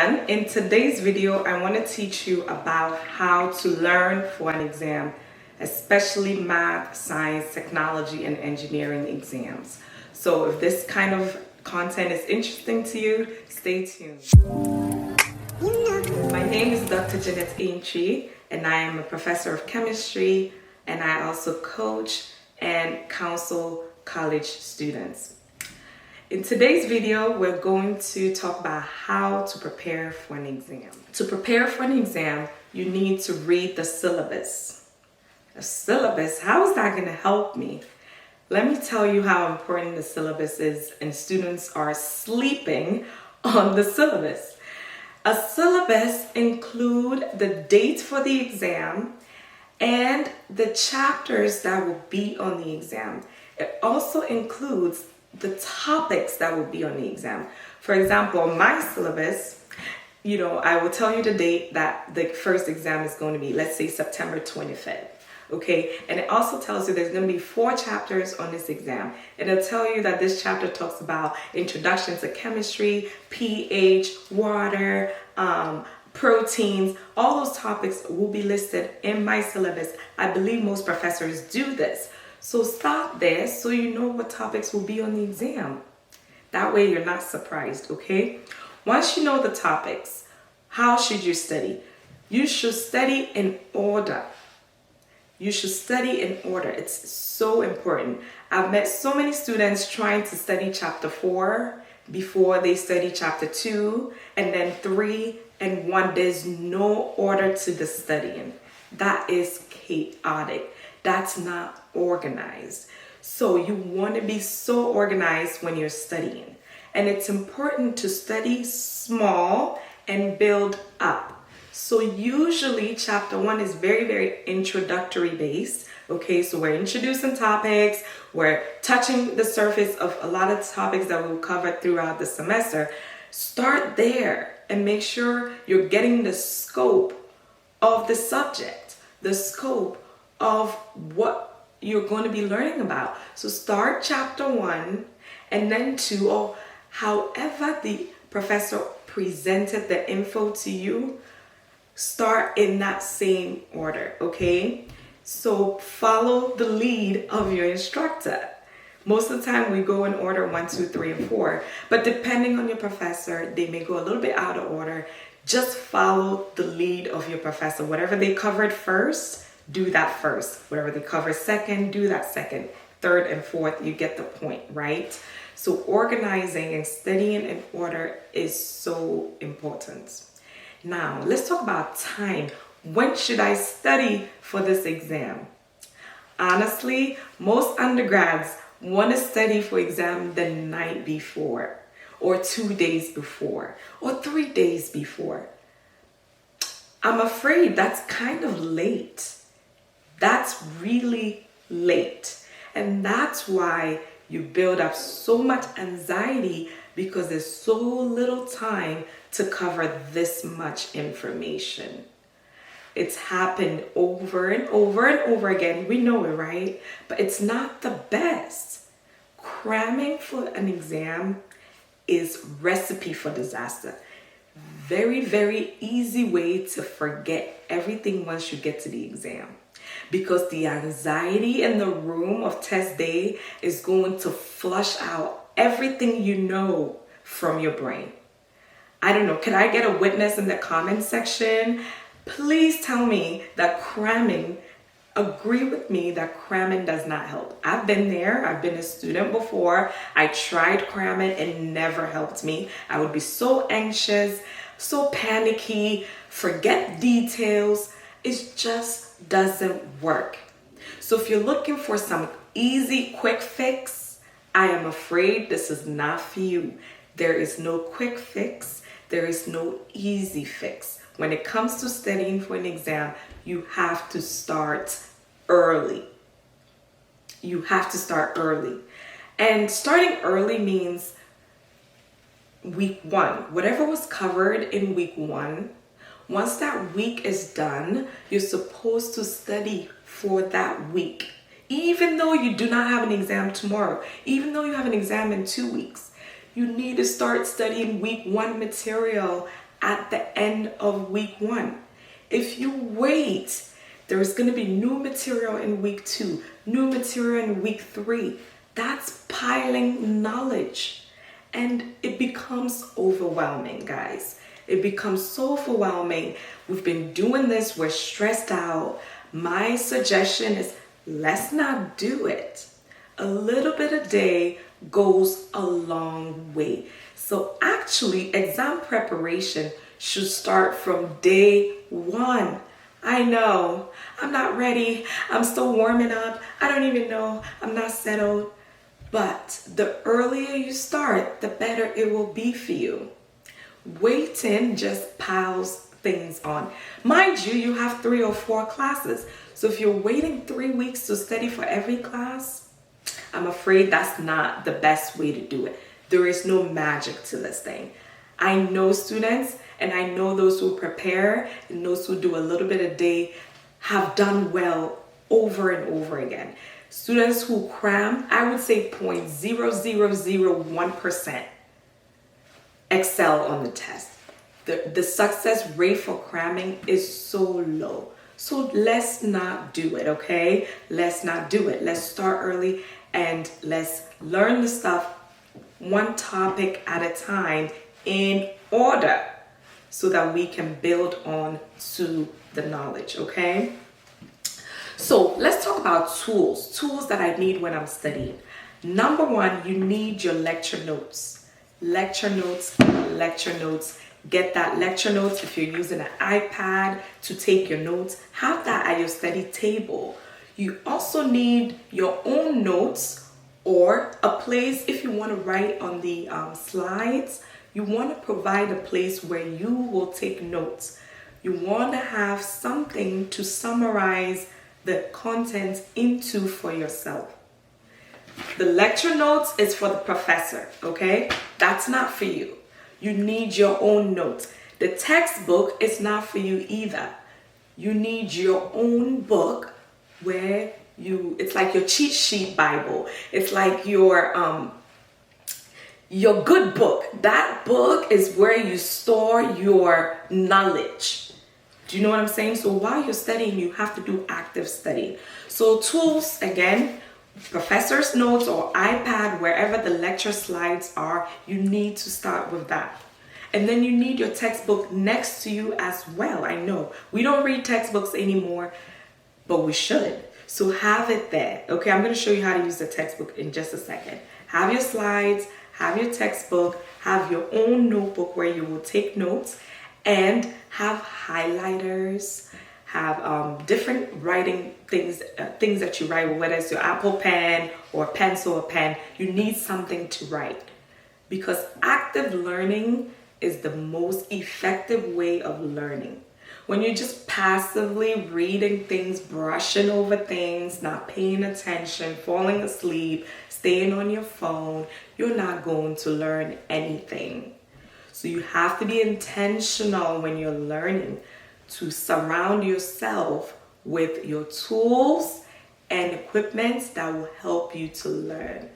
everyone. In today's video, I want to teach you about how to learn for an exam, especially math, science, technology, and engineering exams. So if this kind of content is interesting to you, stay tuned. My name is Dr. Jeanette Aintree, and I am a professor of chemistry, and I also coach and counsel college students. In today's video, we're going to talk about how to prepare for an exam. To prepare for an exam, you need to read the syllabus. The syllabus, how is that going to help me? Let me tell you how important the syllabus is, and students are sleeping on the syllabus. A syllabus includes the date for the exam and the chapters that will be on the exam. It also includes the topics that will be on the exam. For example, my syllabus, I will tell you the date that the first exam is going to be, let's say September 25th. Okay, and it also tells you there's going to be 4 chapters on this exam. It'll tell you that this chapter talks about introduction to chemistry, pH, water, proteins. All those topics will be listed in my syllabus. I believe most professors do this. So stop there so you know what topics will be on the exam. That way you're not surprised, okay? Once you know the topics, how should you study? You should study in order. You should study in order. It's so important. I've met so many students trying to study chapter 4 before they study chapter 2 and then 3 and 1. There's no order to the studying. That is chaotic. That's not organized. So you want to be so organized when you're studying. And it's important to study small and build up. So usually chapter 1 is very, very introductory based. Okay, so we're introducing topics. We're touching the surface of a lot of topics that we'll cover throughout the semester. Start there and make sure you're getting the scope of the subject, the scope of what you're going to be learning about. So start chapter 1 and then 2, or however the professor presented the info to you, start in that same order, okay? So follow the lead of your instructor. Most of the time we go in order 1, 2, 3, and 4, but depending on your professor, they may go a little bit out of order. Just follow the lead of your professor. Whatever they covered first, do that first. Whatever they cover second, do that second. Third and fourth, you get the point, right? So organizing and studying in order is so important. Now, let's talk about time. When should I study for this exam? Honestly, most undergrads want to study for exam the night before, or 2 days before, or 3 days before. I'm afraid that's kind of late. That's really late. And that's why you build up so much anxiety, because there's so little time to cover this much information. It's happened over and over and over again. We know it, right? But it's not the best. Cramming for an exam is recipe for disaster. Very, very easy way to forget everything once you get to the exam. Because the anxiety in the room of test day is going to flush out everything you know from your brain. I don't know, can I get a witness in the comment section? Please tell me that cramming, agree with me that cramming does not help. I've been there, I've been a student before. I tried cramming, it never helped me. I would be so anxious, so panicky, forget details. It just doesn't work. So if you're looking for some easy, quick fix, I am afraid this is not for you. There is no quick fix. There is no easy fix. When it comes to studying for an exam, you have to start early. You have to start early. And starting early means week 1. Whatever was covered in week 1, once that week is done, you're supposed to study for that week. Even though you do not have an exam tomorrow, even though you have an exam in 2 weeks, you need to start studying week 1 material at the end of week 1. If you wait, there's going to be new material in week 2, new material in week 3. That's piling knowledge. And it becomes overwhelming, guys. It becomes so overwhelming. We've been doing this, we're stressed out. My suggestion is let's not do it. A little bit a day goes a long way. So actually, exam preparation should start from day 1. I know, I'm not ready. I'm still warming up. I don't even know. I'm not settled. But the earlier you start, the better it will be for you. Waiting just piles things on. Mind you, you have 3 or 4 classes. So if you're waiting 3 weeks to study for every class, I'm afraid that's not the best way to do it. There is no magic to this thing. I know students, and I know those who prepare and those who do a little bit a day have done well over and over again. Students who cram, I would say 0.0001% excel on the test. The success rate for cramming is so low. So let's not do it, okay? Let's not do it. Let's start early and let's learn the stuff one topic at a time in order so that we can build on to the knowledge, okay? So let's talk about tools that I need when I'm studying. Number 1, you need your lecture notes. Lecture notes. Get that lecture notes. If you're using an iPad to take your notes, have that at your study table. You also need your own notes or a place if you want to write on the slides. You want to provide a place where you will take notes. You want to have something to summarize the content into for yourself. The lecture notes is for the professor, okay? That's not for you. You need your own notes. The textbook is not for you either. You need your own book where it's like your cheat sheet Bible. It's like your good book. That book is where you store your knowledge. Do you know what I'm saying? So while you're studying, you have to do active study. So tools, again, professor's notes or iPad, wherever the lecture slides are, you need to start with that. And then you need your textbook next to you as well. I know we don't read textbooks anymore, but we should. So have it there. Okay, I'm going to show you how to use the textbook in just a second. Have your slides, have your textbook, have your own notebook where you will take notes, and have highlighters, have different writing things that you write with, whether it's your Apple pen or pencil or pen. You need something to write because active learning is the most effective way of learning. When you're just passively reading things, brushing over things, not paying attention, falling asleep, staying on your phone, you're not going to learn anything. So you have to be intentional when you're learning to surround yourself with your tools and equipment that will help you to learn.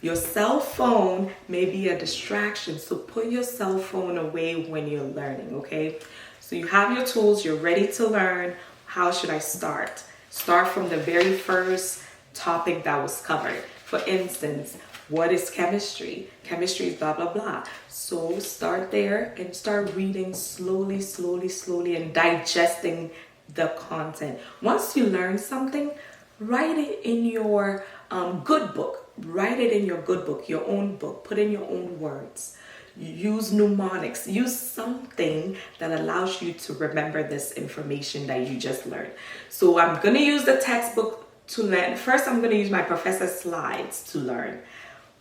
Your cell phone may be a distraction, so put your cell phone away when you're learning, okay? So you have your tools, you're ready to learn. How should I start? Start from the very first topic that was covered. For instance, what is chemistry? Chemistry is blah, blah, blah. So start there and start reading slowly, and digesting the content. Once you learn something, write it in your good book. Write it in your good book, your own book. Put in your own words. Use mnemonics. Use something that allows you to remember this information that you just learned. So I'm going to use the textbook to learn. First, I'm going to use my professor's slides to learn.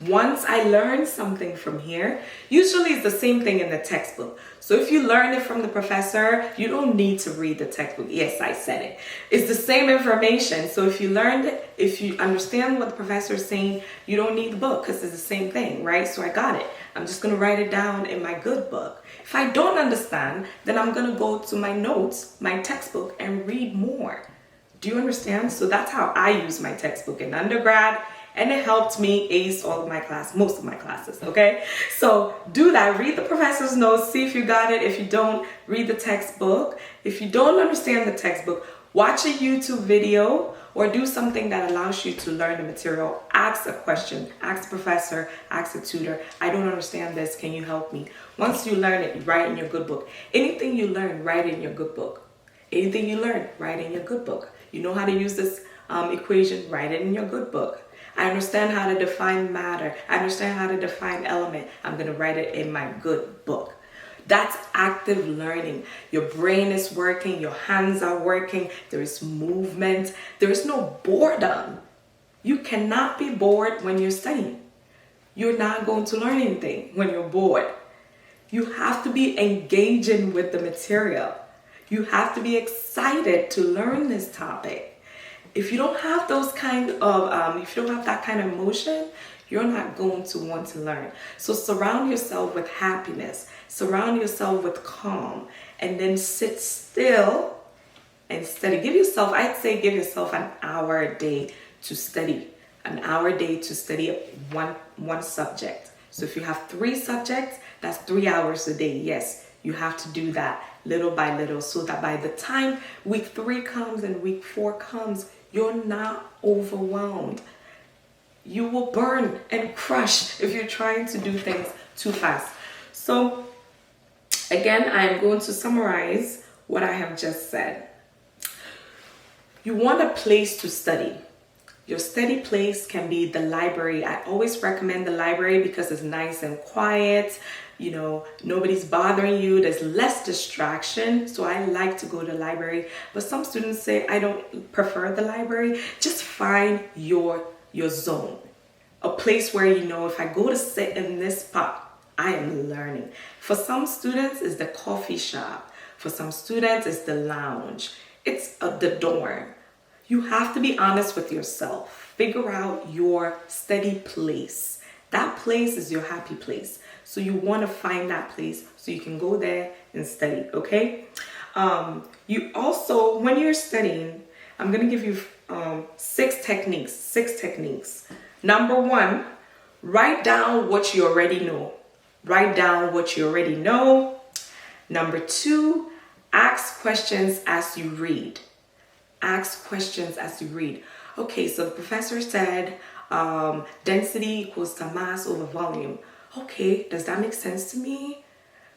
Once I learn something from here, usually it's the same thing in the textbook. So if you learn it from the professor, you don't need to read the textbook. Yes, I said it. It's the same information. So if you learned it, if you understand what the professor is saying, you don't need the book because it's the same thing, right? So I got it. I'm just going to write it down in my good book. If I don't understand, then I'm going to go to my notes, my textbook, and read more. Do you understand? So that's how I use my textbook in undergrad and it helped me ace all of my class, most of my classes, okay? So do that. Read the professor's notes, see if you got it. If you don't, read the textbook. If you don't understand the textbook, watch a YouTube video or do something that allows you to learn the material. Ask a question, ask a professor, ask a tutor. I don't understand this, can you help me? Once you learn it, write in your good book. Anything you learn, write in your good book. Anything you learn, write in your good book. You know how to use this equation, write it in your good book. I understand how to define matter. I understand how to define element. I'm going to write it in my good book. That's active learning. Your brain is working, your hands are working, there is movement, there is no boredom. You cannot be bored when you're studying. You're not going to learn anything when you're bored. You have to be engaging with the material. You have to be excited to learn this topic. If you don't have those kind of, if you don't have that kind of emotion, you're not going to want to learn. So surround yourself with happiness. Surround yourself with calm. And then sit still and study. I'd say give yourself an hour a day to study. An hour a day to study one subject. So if you have 3 subjects, that's 3 hours a day. Yes, you have to do that little by little so that by the time week 3 comes and week 4 comes, you're not overwhelmed. You will burn and crush if you're trying to do things too fast. So again, I'm going to summarize what I have just said. You want a place to study. Your study place can be the library. I always recommend the library because it's nice and quiet. You know, nobody's bothering you. There's less distraction. So I like to go to the library. But some students say, I don't prefer the library. Just find your zone. A place where you know if I go to sit in this spot, I am learning. For some students, it's the coffee shop. For some students, it's the lounge. It's the dorm. You have to be honest with yourself. Figure out your study place. That place is your happy place. So you want to find that place so you can go there and study, okay? You also, when you're studying, I'm going to give you 6 techniques. Number 1, write down what you already know. Write down what you already know. Number 2, ask questions as you read. Ask questions as you read. Okay, so the professor said density equals to mass over volume. Okay, does that make sense to me?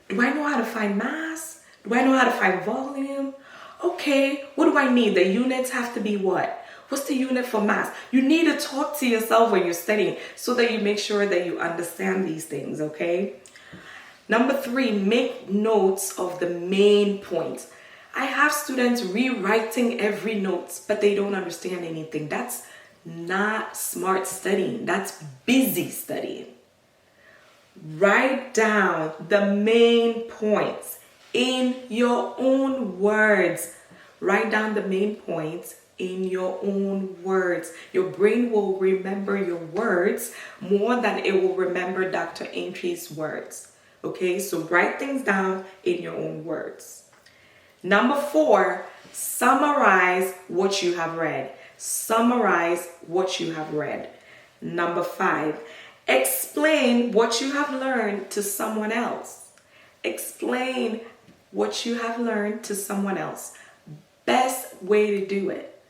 Do I know how to find mass? Do I know how to find volume? Okay, what do I need? The units have to be what? What's the unit for mass? You need to talk to yourself when you're studying so that you make sure that you understand these things, okay? Number 3, make notes of the main points. I have students rewriting every note, but they don't understand anything. That's not smart studying. That's busy studying. Write down the main points in your own words. Write down the main points in your own words. Your brain will remember your words more than it will remember Dr. Aintrey's words. Okay, so write things down in your own words. Number 4, summarize what you have read. Summarize what you have read. Number 5, explain what you have learned to someone else. Explain what you have learned to someone else. Best way to do it.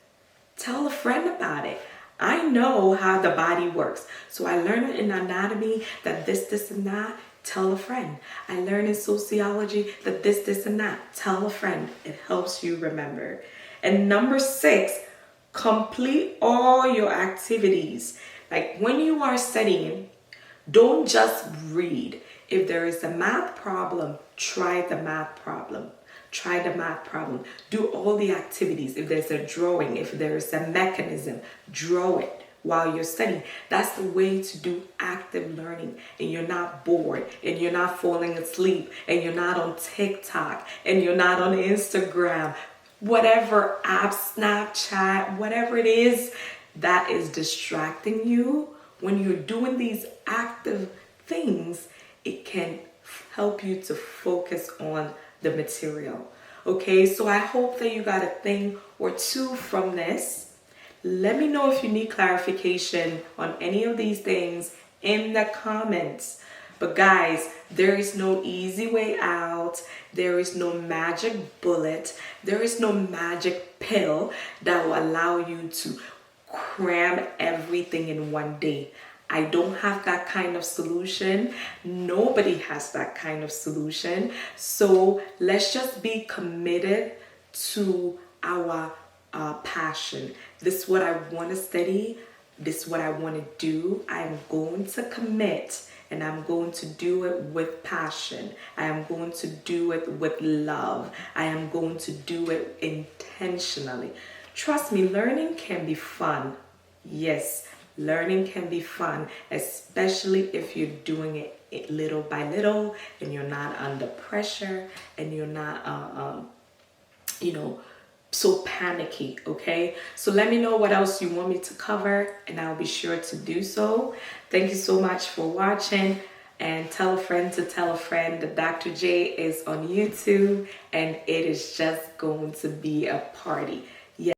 Tell a friend about it. I know how the body works. So I learned in anatomy that this, and that. Tell a friend. I learned in sociology that this, and that. Tell a friend. It helps you remember. And number 6, complete all your activities. Like when you are studying, don't just read. If there is a math problem, try the math problem. Try the math problem. Do all the activities. If there's a drawing, if there is a mechanism, draw it while you're studying. That's the way to do active learning, and you're not bored, and you're not falling asleep, and you're not on TikTok, and you're not on Instagram, whatever app, Snapchat, whatever it is that is distracting you. When you're doing these active things, it can help you to focus on the material. Okay, so I hope that you got a thing or two from this. Let me know if you need clarification on any of these things in the comments. But guys, there is no easy way out. There is no magic bullet. There is no magic pill that will allow you to cram everything in one day. I don't have that kind of solution. Nobody has that kind of solution. So let's just be committed to our passion. This is what I want to study. This is what I want to do. I'm going to commit, and I'm going to do it with passion. I am going to do it with love. I am going to do it intentionally. Trust me, learning can be fun. Yes, learning can be fun, especially if you're doing it little by little and you're not under pressure and you're not, so panicky, okay? So let me know what else you want me to cover and I'll be sure to do so. Thank you so much for watching, and tell a friend to tell a friend that Dr. J is on YouTube and it is just going to be a party.